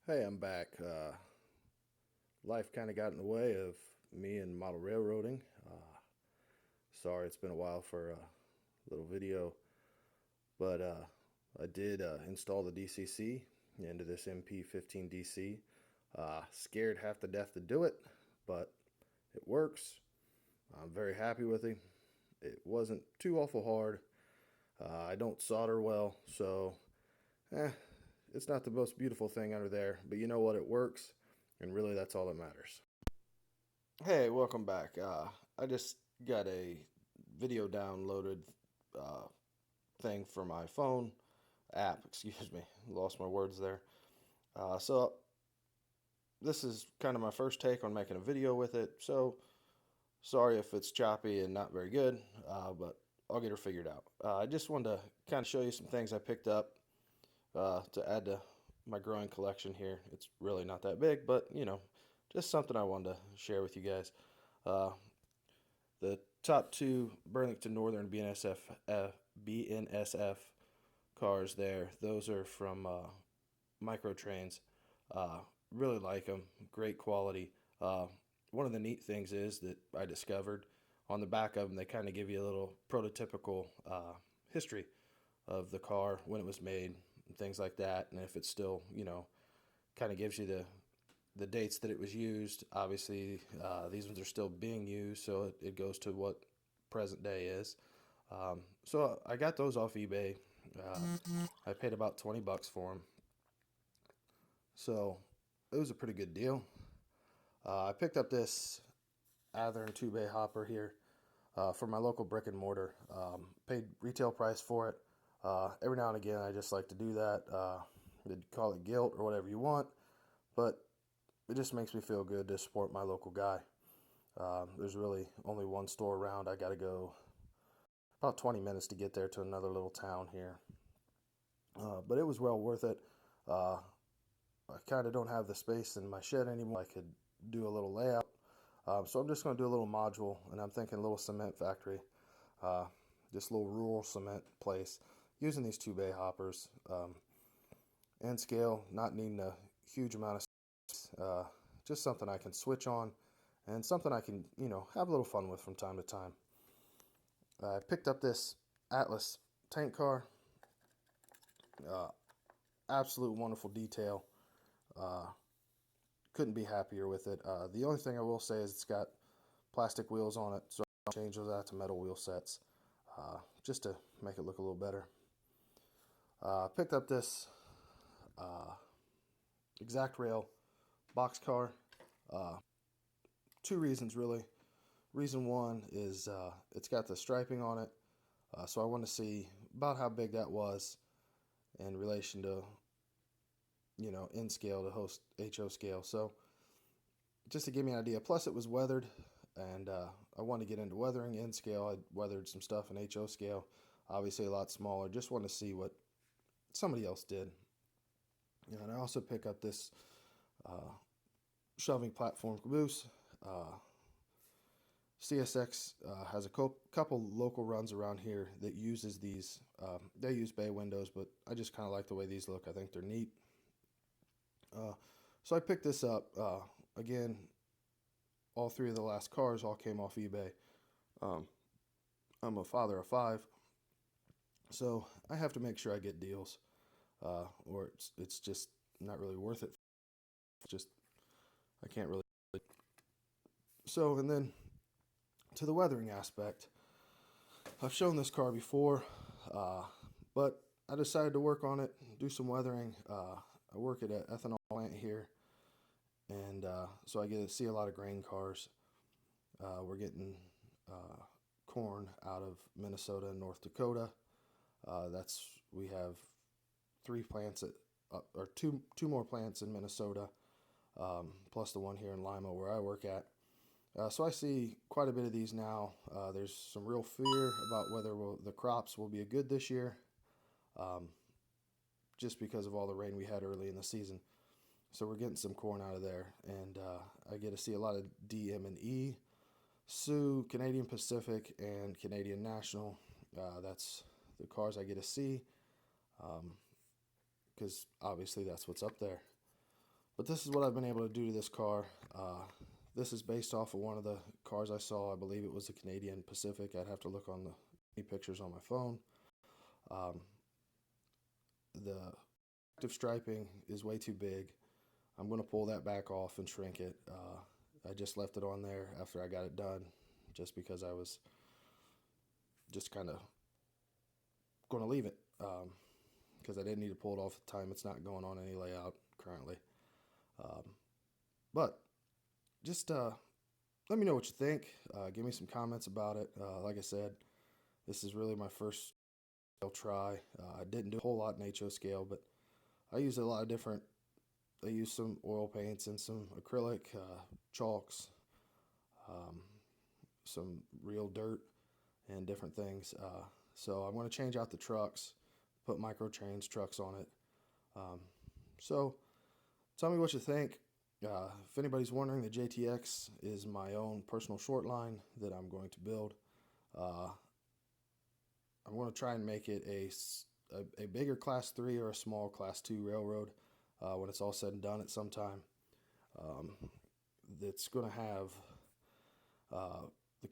Hey, I'm back. Life kind of got in the way of me and model railroading. Sorry, it's been a while for a little video, but I did install the DCC into this MP15 DC. Scared half to death to do it, but it works. I'm very happy with it. It wasn't too awful hard. I don't solder well, so eh, it's not the most beautiful thing under there, but you know what? It works, and really that's all that matters. Hey, welcome back. I just got a video downloaded uh, thing for my phone app. Excuse me, lost my words there. So this is kind of my first take on making a video with it. So sorry if it's choppy and not very good, but I'll get her figured out. I just wanted to kind of show you some things I picked up to add to my growing collection here. It's really not that big, but just something I wanted to share with you guys. Uh, The top two Burlington Northern BNSF cars there, those are from Microtrains. Uh, really like them, great quality. Uh, One of the neat things is that I discovered on the back of them, they kind of give you a little prototypical history of the car, when it was made, and things like that. And if it's still, kind of gives you the dates that it was used. Obviously, these ones are still being used, so it goes to what present day is. So I got those off eBay. Uh, I paid about 20 bucks for them, so it was a pretty good deal. I picked up this Athearn 2-bay hopper here for my local brick and mortar. Paid retail price for it. Every now and again, I just like to do that. They'd call it guilt or whatever you want, but it just makes me feel good to support my local guy. There's really only one store around. I got to go about 20 minutes to get there to another little town here. But it was well worth it. Uh, I kind of don't have the space in my shed anymore. I could do a little layout. So I'm just going to do a little module, and I'm thinking a little cement factory, uh, just a little rural cement place, using these 2-bay hoppers. And scale, not needing a huge amount of space, just something I can switch on and something I can, have a little fun with from time to time. I picked up this Atlas tank car. Uh, Absolute wonderful detail. Uh, couldn't be happier with it. The only thing I will say is it's got plastic wheels on it, so I'll change those out to metal wheel sets just to make it look a little better. Picked up this uh, Exact Rail box car. Uh, Two reasons really. Reason one is it's got the striping on it, so I want to see about how big that was in relation to in scale to host HO scale. So just to give me an idea. Plus it was weathered, and I want to get into weathering in scale. I weathered some stuff in HO scale, obviously a lot smaller. Just want to see what somebody else did. And I also pick up this uh, shelving platform caboose. CSX has a couple local runs around here that uses these. They use bay windows, but I just kind of like the way these look. I think they're neat. Uh, so I picked this up. Again, all three of the last cars all came off eBay. Um, I'm a father of five, so I have to make sure I get deals, or it's just not really worth it. Just I can't really. So and then to the weathering aspect, I've shown this car before, uh, but I decided to work on it, do some weathering. I work at an ethanol plant here, and so I get to see a lot of grain cars. We're getting corn out of Minnesota and North Dakota. That's we have three plants or two more plants in Minnesota, plus the one here in Lima where I work at. So I see quite a bit of these now. There's some real fear about whether the crops will be a good this year, um, just because of all the rain we had early in the season. So we're getting some corn out of there, and I get to see a lot of DM&E, Sioux, Canadian Pacific, and Canadian National. That's the cars I get to see, because obviously that's what's up there. But this is what I've been able to do to this car. This is based off of one of the cars I saw. I believe it was the Canadian Pacific. I'd have to look on the pictures on my phone. Um, the active striping is way too big. I'm going to pull that back off and shrink it. I just left it on there after I got it done, just because I was just kind of going to leave it, because I didn't need to pull it off at the time. It's not going on any layout currently. Um, but just let me know what you think. Give me some comments about it. Like I said, this is really my first try. I didn't do a whole lot in HO scale, but I used a lot of different. I used some oil paints and some acrylic, chalks, um, some real dirt, and different things. So I'm going to change out the trucks, put micro trains trucks on it. So tell me what you think. If anybody's wondering, the JTX is my own personal short line that I'm going to build. I'm going to try and make it a bigger Class 3 or a small Class 2 railroad when it's all said and done at some time. It's going to have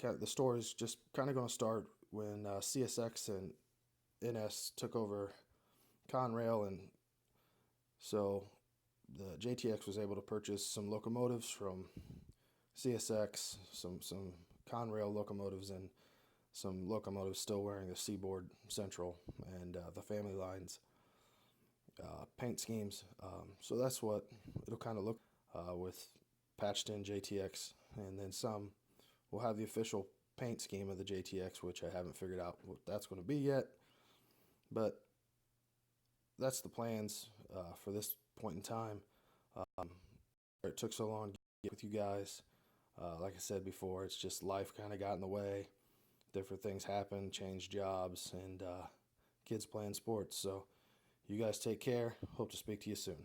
the store is just kind of going to start when CSX and NS took over Conrail, and so the JTX was able to purchase some locomotives from CSX, some Conrail locomotives, and some locomotives still wearing the Seaboard Central and the Family Lines paint schemes. So that's what it'll kind of look with patched in JTX, and then some will have the official paint scheme of the JTX, which I haven't figured out what that's going to be yet. But that's the plans for this point in time. It took so long to get with you guys. Like I said before, it's just life kind of got in the way. Different things happen, change jobs, and kids playing sports. So you guys take care. Hope to speak to you soon.